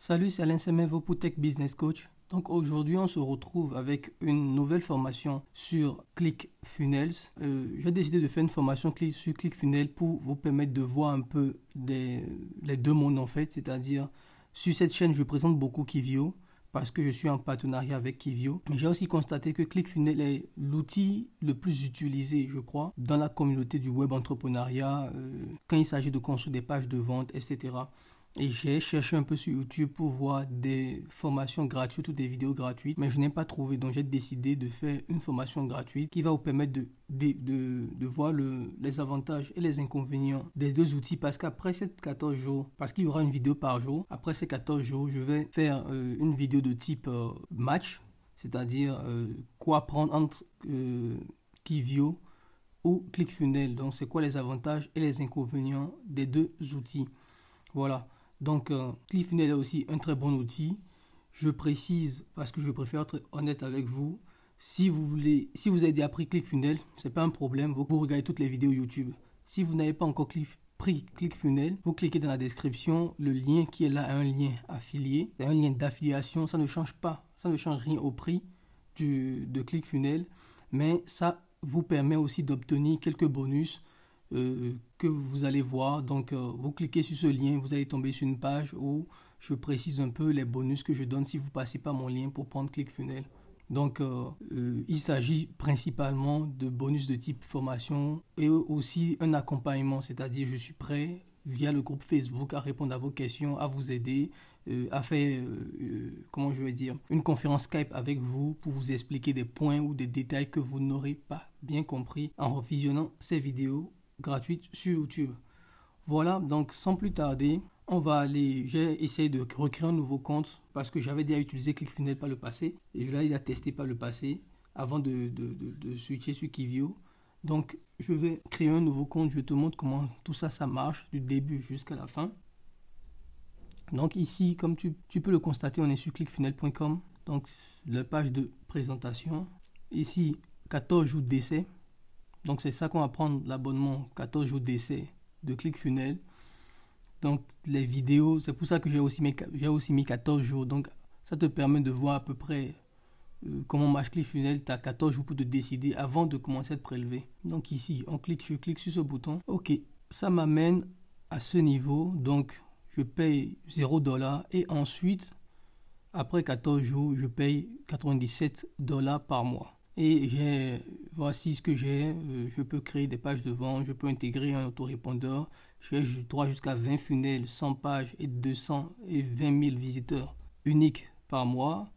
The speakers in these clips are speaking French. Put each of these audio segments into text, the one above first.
Salut, c'est Alain Semevo pour Tech Business Coach. Donc aujourd'hui, on se retrouve avec une nouvelle formation sur ClickFunnels. J'ai décidé de faire une formation sur ClickFunnels pour vous permettre de voir un peu les deux mondes en fait. C'est-à-dire, sur cette chaîne, je présente beaucoup Kivio parce que je suis en partenariat avec Kivio. Mais j'ai aussi constaté que ClickFunnels est l'outil le plus utilisé, je crois, dans la communauté du web entrepreneuriat quand il s'agit de construire des pages de vente, etc. Et j'ai cherché un peu sur YouTube pour voir des formations gratuites ou des vidéos gratuites, mais je n'ai pas trouvé. Donc j'ai décidé de faire une formation gratuite qui va vous permettre de voir les avantages et les inconvénients des deux outils. Parce qu'après ces 14 jours, parce qu'il y aura une vidéo par jour, après ces 14 jours, je vais faire une vidéo de type match, c'est-à-dire quoi prendre entre Kivio ou ClickFunnels. Donc c'est quoi les avantages et les inconvénients des deux outils. Voilà. Donc, ClickFunnels est aussi un très bon outil. Je précise, parce que je préfère être honnête avec vous, si vous avez déjà pris ClickFunnels, ce n'est pas un problème, vous regardez toutes les vidéos YouTube. Si vous n'avez pas encore pris ClickFunnels, vous cliquez dans la description, le lien qui est là est un lien affilié, c'est un lien d'affiliation, ça ne change pas, ça ne change rien au prix de ClickFunnels, mais ça vous permet aussi d'obtenir quelques bonus que vous allez voir. Donc vous cliquez sur ce lien, vous allez tomber sur une page où je précise un peu les bonus que je donne si vous passez par mon lien pour prendre ClickFunnels. Donc il s'agit principalement de bonus de type formation et aussi un accompagnement, c'est-à-dire je suis prêt via le groupe Facebook à répondre à vos questions, à vous aider, à faire comment je vais dire, une conférence Skype avec vous pour vous expliquer des points ou des détails que vous n'aurez pas bien compris en revisionnant ces vidéos gratuite sur YouTube. Voilà, donc sans plus tarder, on va aller, j'ai essayé de recréer un nouveau compte parce que j'avais déjà utilisé ClickFunnels par le passé et je l'ai déjà testé par le passé avant de switcher sur Kivio. Donc je vais créer un nouveau compte, je te montre comment tout ça marche du début jusqu'à la fin. Donc ici, comme tu peux le constater, on est sur clickfunnels.com, donc la page de présentation. Ici, 14 jours d'essai. Donc c'est ça qu'on va prendre l'abonnement 14 jours d'essai de ClickFunnels. Donc les vidéos, c'est pour ça que j'ai aussi mis 14 jours. Donc ça te permet de voir à peu près comment marche ClickFunnels. Tu as 14 jours pour te décider avant de commencer à te prélever. Donc ici, je clique sur ce bouton. Ok, ça m'amène à ce niveau. Donc je paye $0 et ensuite, après 14 jours, je paye $97 par mois. Et voici ce que j'ai. Je peux créer des pages de vente, je peux intégrer un autorépondeur. J'ai droit jusqu'à 20 funnels, 100 pages et 220 000 visiteurs uniques par mois,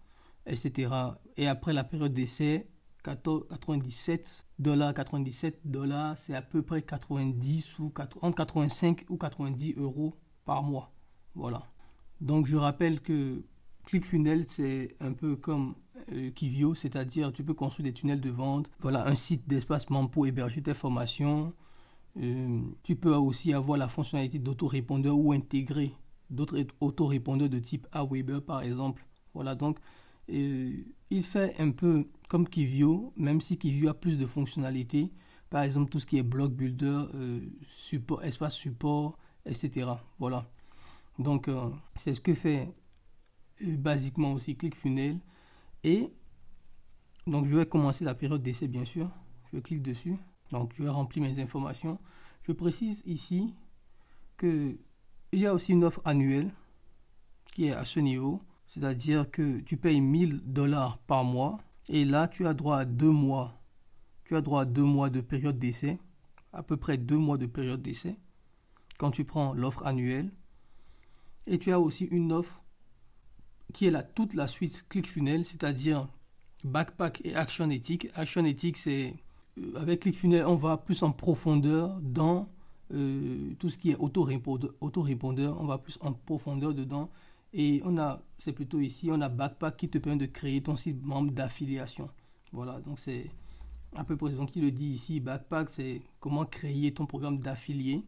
etc. Et après la période d'essai, $97, c'est à peu près 90 ou entre 85 ou 90 € par mois. Voilà. Donc je rappelle que ClickFunnels, c'est un peu comme Kivio, c'est-à-dire tu peux construire des tunnels de vente, voilà, un site d'espacement pour héberger tes formations. Tu peux aussi avoir la fonctionnalité d'autorépondeur ou intégrer d'autres autorépondeurs de type Aweber par exemple. Voilà, donc il fait un peu comme Kivio, même si Kivio a plus de fonctionnalités, par exemple tout ce qui est block builder, support, espace support, etc. Voilà, donc c'est ce que fait basiquement aussi ClickFunnels. Et donc je vais commencer la période d'essai, bien sûr. Je clique dessus, donc je vais remplir mes informations. Je précise ici que il y a aussi une offre annuelle qui est à ce niveau, c'est-à-dire que tu payes $1000 par mois et là tu as droit à 2 mois. Tu as droit à 2 mois de période d'essai, à peu près 2 mois de période d'essai quand tu prends l'offre annuelle. Et tu as aussi une offre qui est toute la suite ClickFunnels, c'est-à-dire Backpack et Action Ethics. Action Ethics, c'est avec ClickFunnels, on va plus en profondeur dans tout ce qui est autorépondeur. On va plus en profondeur dedans. Et c'est plutôt ici, on a Backpack qui te permet de créer ton site membre d'affiliation. Voilà, donc c'est à peu près, donc il le dit ici, Backpack, c'est comment créer ton programme d'affilié.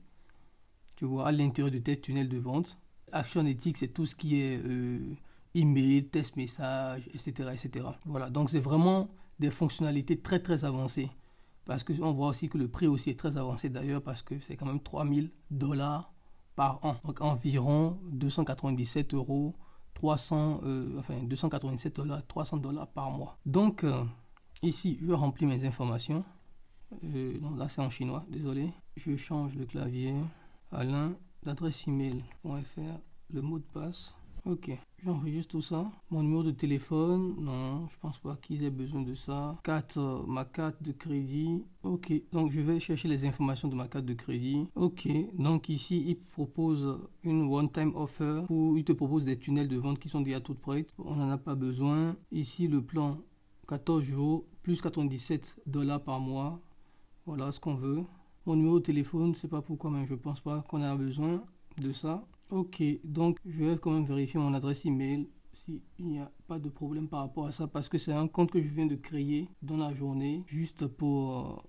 Tu vois, à l'intérieur de tes tunnels de vente. Action Ethics, c'est tout ce qui est email, test message, etc., etc. Voilà, donc c'est vraiment des fonctionnalités très très avancées. Parce qu'on voit aussi que le prix aussi est très avancé d'ailleurs, parce que c'est quand même $3000 par an. Donc environ 297 €, 287 $, 300 $ par mois. Donc, ici, je remplis mes informations. Non, là, c'est en chinois, désolé. Je change le clavier. Alain, l'adresse email.fr, le mot de passe. Ok, j'enregistre tout ça. Mon numéro de téléphone, non, je pense pas qu'ils aient besoin de ça. Ma carte de crédit. Ok, donc je vais chercher les informations de ma carte de crédit. Ok, donc ici, il propose une one-time offer où il te propose des tunnels de vente qui sont déjà toutes prêtes. On n'en a pas besoin. Ici, le plan 14 jours, plus 97 $ par mois. Voilà ce qu'on veut. Mon numéro de téléphone, je ne sais pas pourquoi, mais je pense pas qu'on a besoin de ça. Ok, donc je vais quand même vérifier mon adresse email s'il n'y a pas de problème par rapport à ça, parce que c'est un compte que je viens de créer dans la journée, juste pour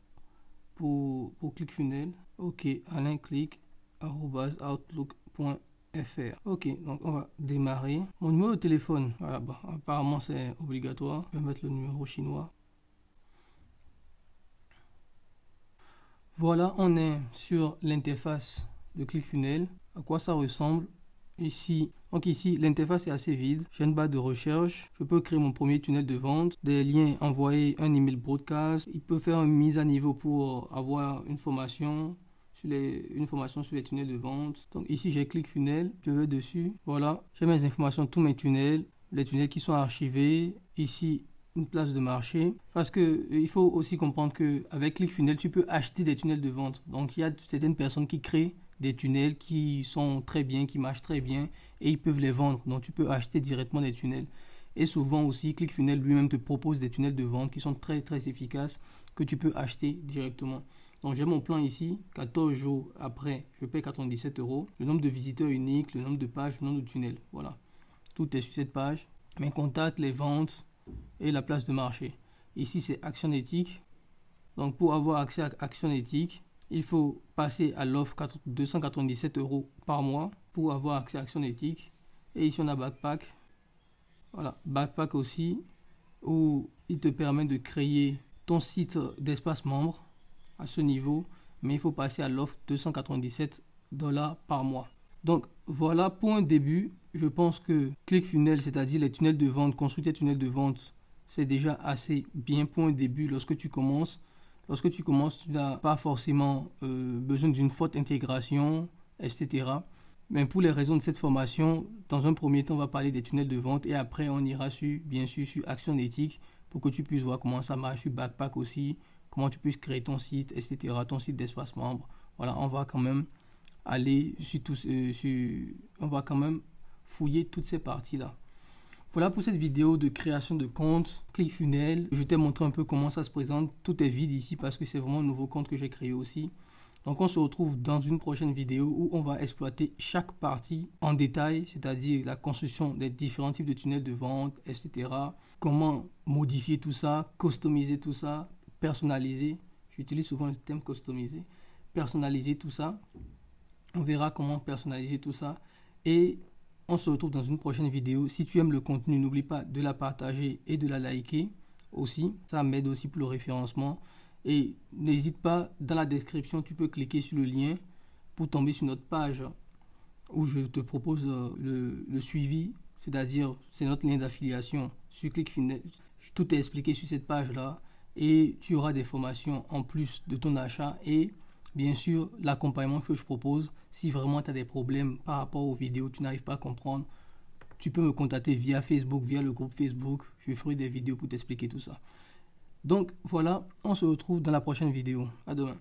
ClickFunnels. Ok, alain.click@outlook.fr. Ok, donc on va démarrer. Mon numéro de téléphone, voilà, bah, apparemment c'est obligatoire. Je vais mettre le numéro chinois. Voilà, on est sur l'interface de ClickFunnels. À quoi ça ressemble ici? Donc ici, l'interface est assez vide. J'ai une barre de recherche. Je peux créer mon premier tunnel de vente, des liens, envoyer un email broadcast. Il peut faire une mise à niveau pour avoir une formation sur les tunnels de vente. Donc ici, j'ai ClickFunnels. Je vais dessus. Voilà, j'ai mes informations, tous mes tunnels, les tunnels qui sont archivés. Ici, une place de marché, parce que il faut aussi comprendre que avec ClickFunnels, tu peux acheter des tunnels de vente. Donc il y a certaines personnes qui créent des tunnels qui sont très bien, qui marchent très bien, et ils peuvent les vendre. Donc tu peux acheter directement des tunnels. Et souvent aussi, ClickFunnels lui-même te propose des tunnels de vente qui sont très très efficaces, que tu peux acheter directement. Donc j'ai mon plan ici, 14 jours après, je paie 97 €. Le nombre de visiteurs uniques, le nombre de pages, le nombre de tunnels. Voilà, tout est sur cette page. Mes contacts, les ventes et la place de marché. Ici, c'est Action Éthique. Donc, pour avoir accès à Action Éthique, il faut passer à l'offre 297 € par mois pour avoir accès à Action Éthique. Et ici, on a Backpack. Voilà, Backpack aussi, où il te permet de créer ton site d'espace membre à ce niveau. Mais il faut passer à l'offre 297 $ par mois. Donc, voilà pour un début. Je pense que ClickFunnels, c'est-à-dire les tunnels de vente, construire tes tunnels de vente, c'est déjà assez bien pour un début lorsque tu commences. Lorsque tu commences, tu n'as pas forcément besoin d'une forte intégration, etc. Mais pour les raisons de cette formation, dans un premier temps, on va parler des tunnels de vente et après, on ira bien sûr sur Action Éthique pour que tu puisses voir comment ça marche, sur Backpack aussi, comment tu puisses créer ton site, etc., ton site d'espace membre. Voilà, on va quand même aller on va quand même fouiller toutes ces parties-là. Voilà pour cette vidéo de création de compte ClickFunnels. Je t'ai montré un peu comment ça se présente. Tout est vide ici parce que c'est vraiment un nouveau compte que j'ai créé aussi. Donc on se retrouve dans une prochaine vidéo où on va exploiter chaque partie en détail, c'est-à-dire la construction des différents types de tunnels de vente, etc. Comment modifier tout ça, customiser tout ça, personnaliser. J'utilise souvent le terme customiser. Personnaliser tout ça. On verra comment personnaliser tout ça. Et on se retrouve dans une prochaine vidéo. Si tu aimes le contenu, n'oublie pas de la partager et de la liker aussi. Ça m'aide aussi pour le référencement. Et n'hésite pas, dans la description, tu peux cliquer sur le lien pour tomber sur notre page où je te propose le suivi. C'est-à-dire, c'est notre lien d'affiliation sur ClickFunnels. Tout est expliqué sur cette page-là. Et tu auras des formations en plus de ton achat et bien sûr, l'accompagnement que je propose, si vraiment tu as des problèmes par rapport aux vidéos, tu n'arrives pas à comprendre, tu peux me contacter via Facebook, via le groupe Facebook. Je ferai des vidéos pour t'expliquer tout ça. Donc voilà, on se retrouve dans la prochaine vidéo. À demain.